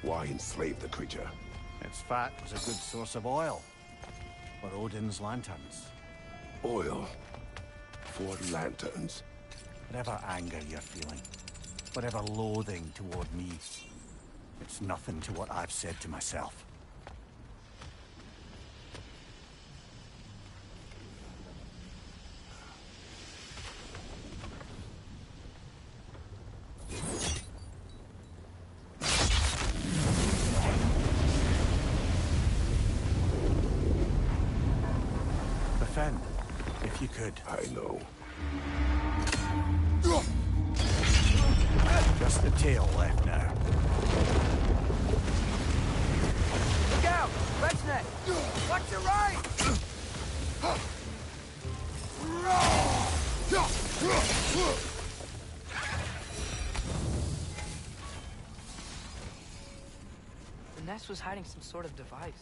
Why enslave the creature? Its fat was a good source of oil. For Odin's lanterns. Oil. For lanterns. Whatever anger you're feeling, whatever loathing toward me, it's nothing to what I've said to myself. The Fen, if you could. I know. Just the tail left now. Look out! Red's neck! Watch your right! The nest was hiding some sort of device.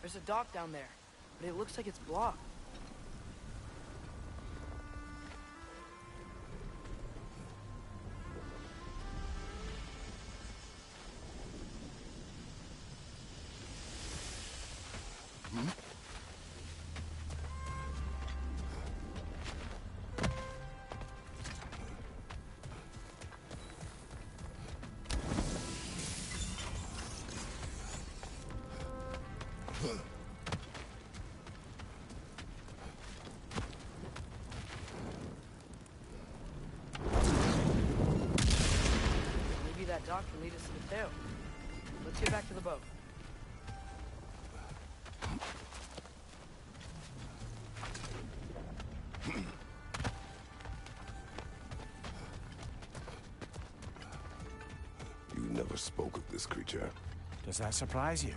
There's a dock down there, but it looks like it's blocked. Maybe that dock can lead us to the tail. Let's get back to the boat. You never spoke of this creature. Does that surprise you?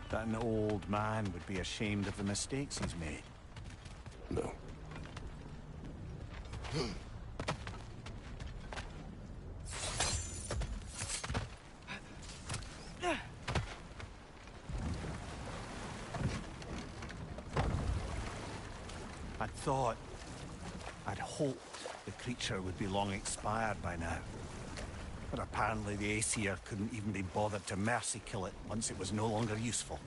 That an old man would be ashamed of the mistakes he's made? No. I'd hoped the creature would be long expired by now. But apparently the Aesir couldn't even be bothered to mercy kill it once it was no longer useful.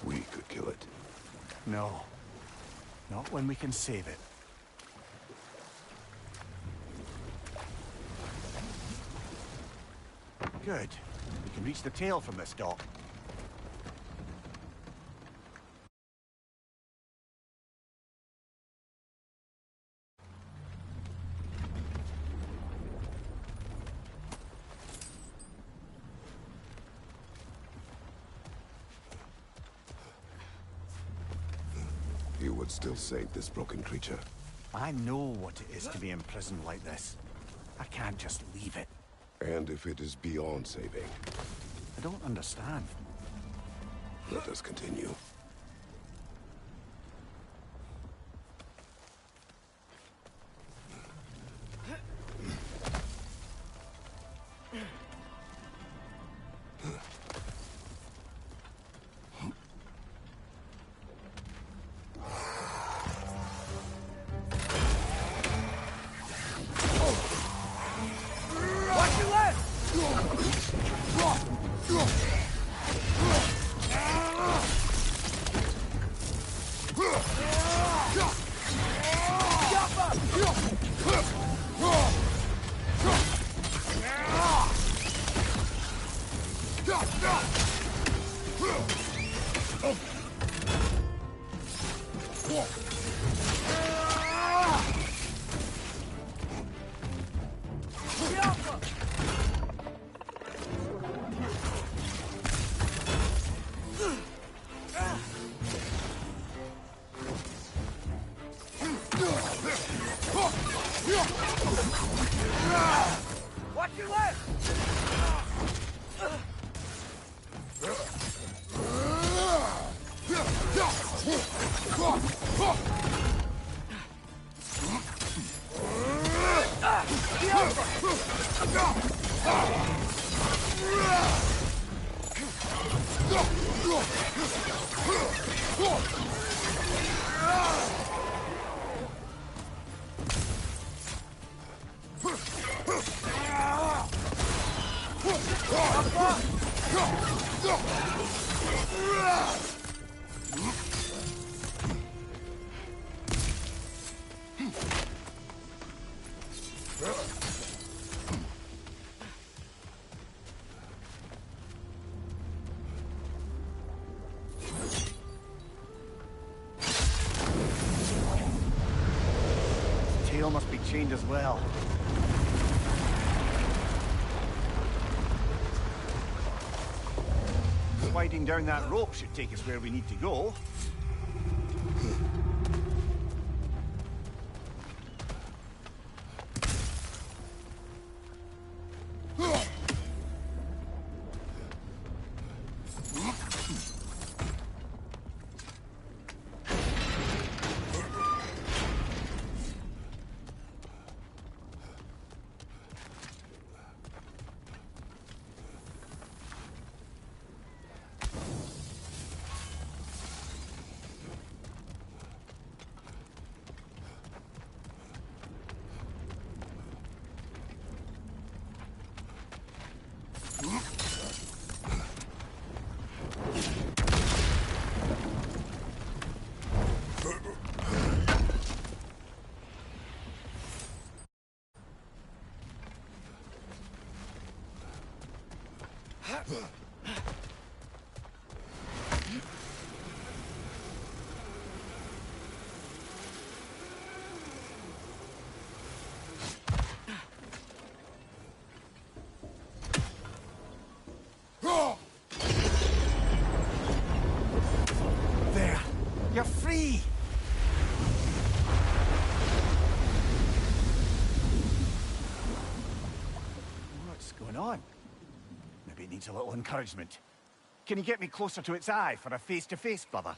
We could kill it. No. Not when we can save it. Good. We can reach the tail from this dock. You would still save this broken creature. I know what it is to be imprisoned like this. I can't just leave it. And if it is beyond saving, I don't understand. let us continue. Watch your left! Tail must be chained as well. Sliding down that rope should take us where we need to go. There! You're free! What's going on? Maybe it needs a little encouragement. Can you get me closer to its eye for a face-to-face, brother?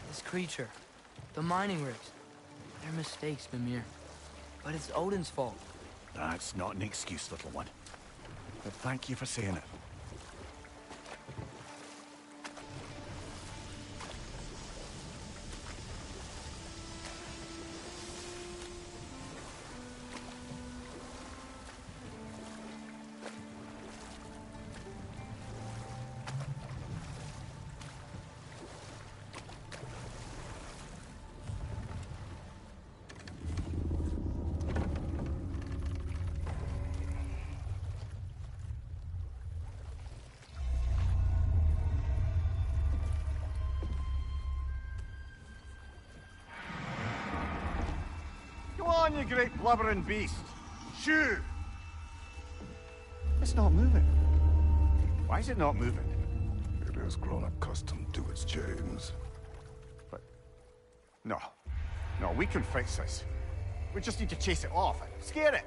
This creature, the mining rigs, they're mistakes, Mimir. But it's Odin's fault. That's not an excuse, little one. But thank you for saying it. Go on, you great blubbering beast. Shoo! It's not moving. Why is it not moving? It has grown accustomed to its chains. But... No. No, we can fix this. We just need to chase it off and scare it.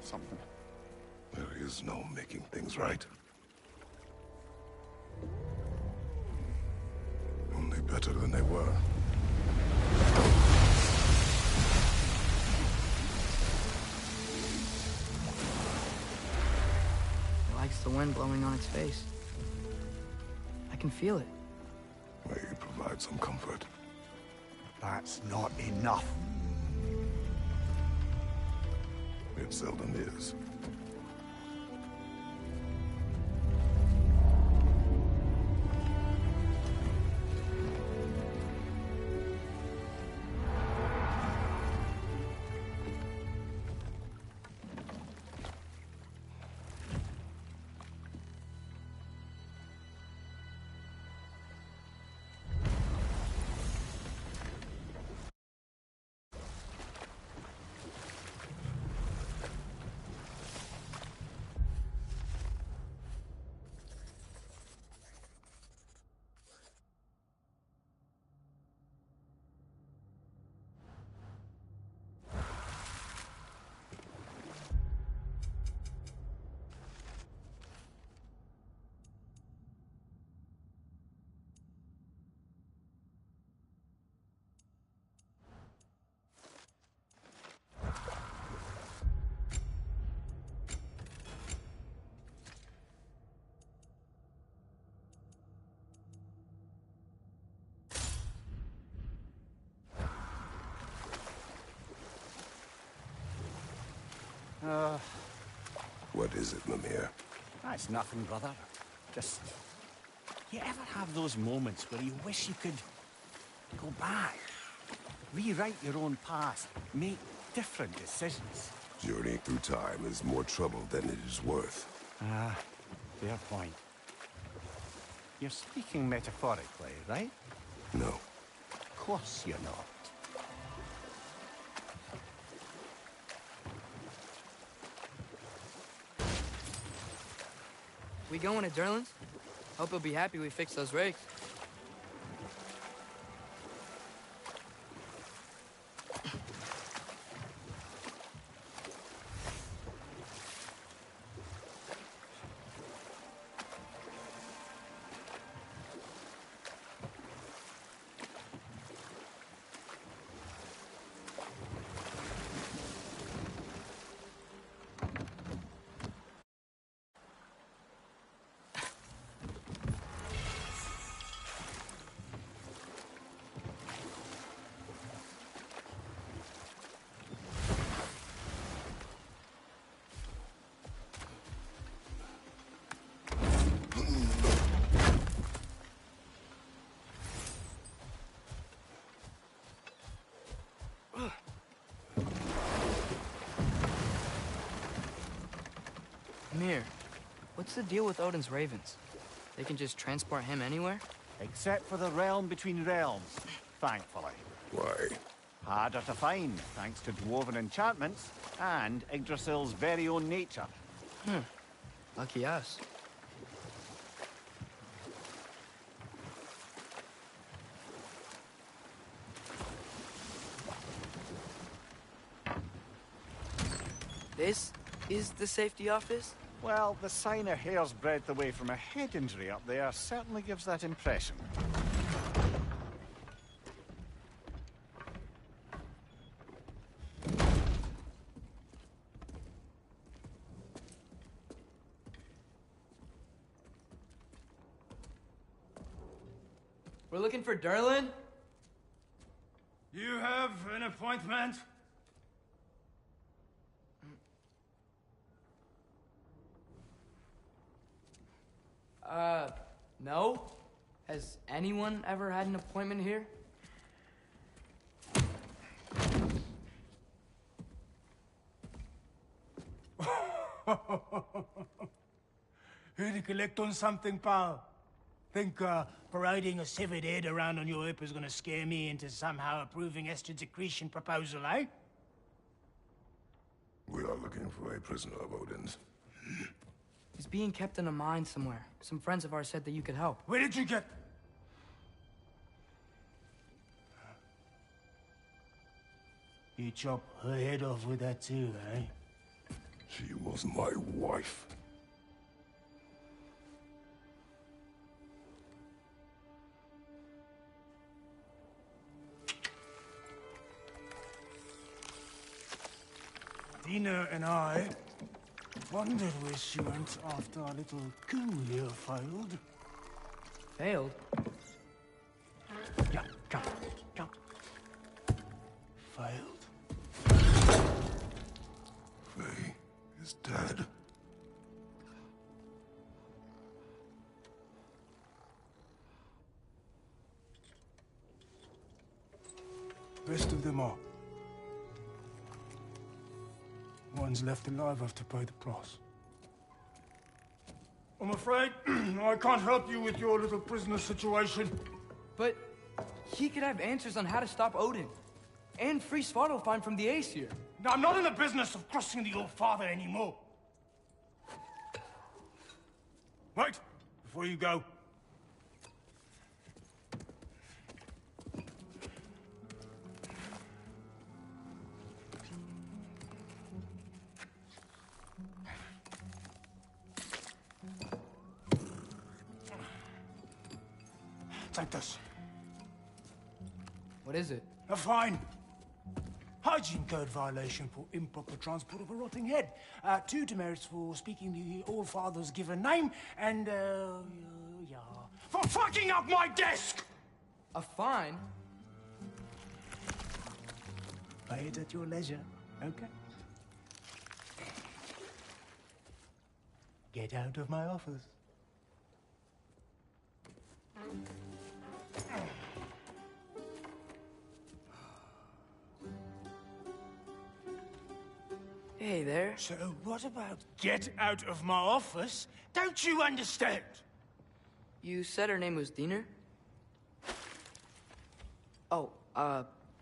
Something. There is no making things right. Only better than they were. It likes the wind blowing on its face. I can feel it. May provide some comfort. That's not enough. It seldom is. What is it, Mimir? That's nothing, brother. Just... You ever have those moments where you wish you could go back, rewrite your own past, make different decisions? Journeying through time is more trouble than it is worth. Ah, fair point. You're speaking metaphorically, right? No. Of course you're not. We going to Durlin's? Hope he'll be happy we fixed those rigs. Mir, what's the deal with Odin's ravens? They can just transport him anywhere? Except for the realm between realms, thankfully. Why? Harder to find, thanks to dwarven enchantments and Yggdrasil's very own nature. Lucky us. This is the safety office? Well, the sign a hair's breadth away from a head injury up there certainly gives that impression. We're looking for Durlin? You have an appointment? No? Has anyone ever had an appointment here? Here to collect on something, pal? Think, parading a severed head around on your hip is gonna scare me into somehow approving Esther's accretion proposal, eh? We are looking for a prisoner of Odin's. He's being kept in a mine somewhere. Some friends of ours said that you could help. Where did you get... You chop her head off with that too, eh? She was my wife. Dina and I wondered where she went after our little coup here failed. Failed? Jump, jump, jump. Failed. Faye is dead. Rest of them are. Ones left alive have to pay the price. I'm afraid I can't help you with your little prisoner situation. But he could have answers on how to stop Odin. And free Svartalfheim from the Aesir. Now, I'm not in the business of crossing the old father anymore. Wait, before you go. Take this. What is it? A fine. Hygiene code violation for improper transport of a rotting head. 2 demerits for speaking the All Father's given name, and, yeah. For fucking up my desk! A fine? Pay it at your leisure, okay? Get out of my office. Hey there. So what about get out of my office? Don't you understand? You said her name was Diener? Oh,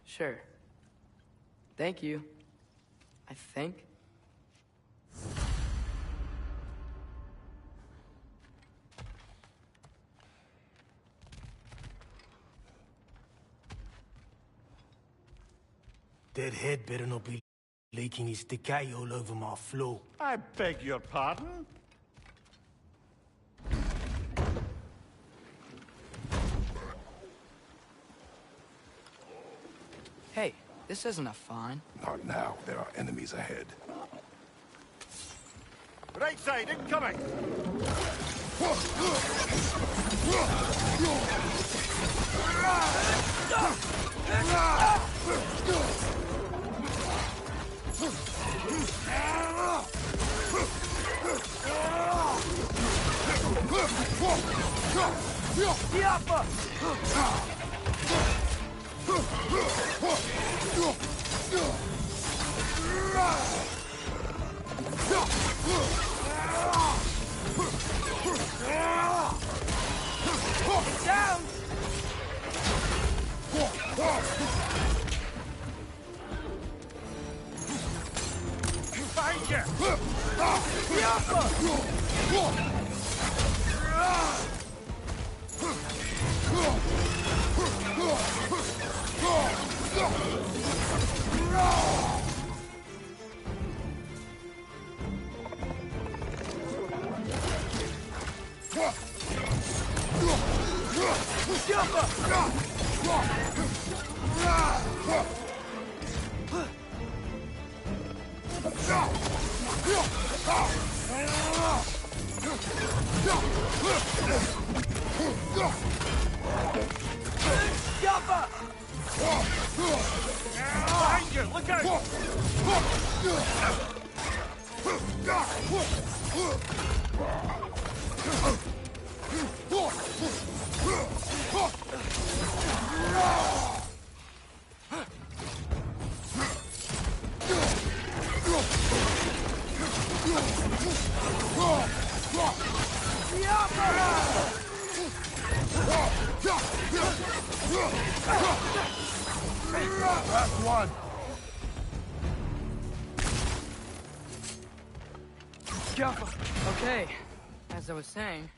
sure. Thank you. I think. That head better not be leaking his decay all over my floor. I beg your pardon? Hey, this isn't a fine. Not now. There are enemies ahead. Right side, incoming! Down! Behind you! Behind you! Look out! Last one. Okay, as I was saying,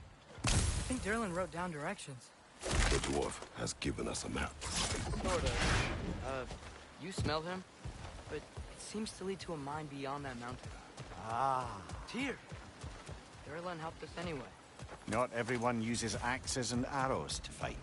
I think Derlin wrote down directions. The dwarf has given us a map. Sort of. You smelled him? But it seems to lead to a mine beyond that mountain. Ah. Tyr! Derlin helped us anyway. Not everyone uses axes and arrows to fight.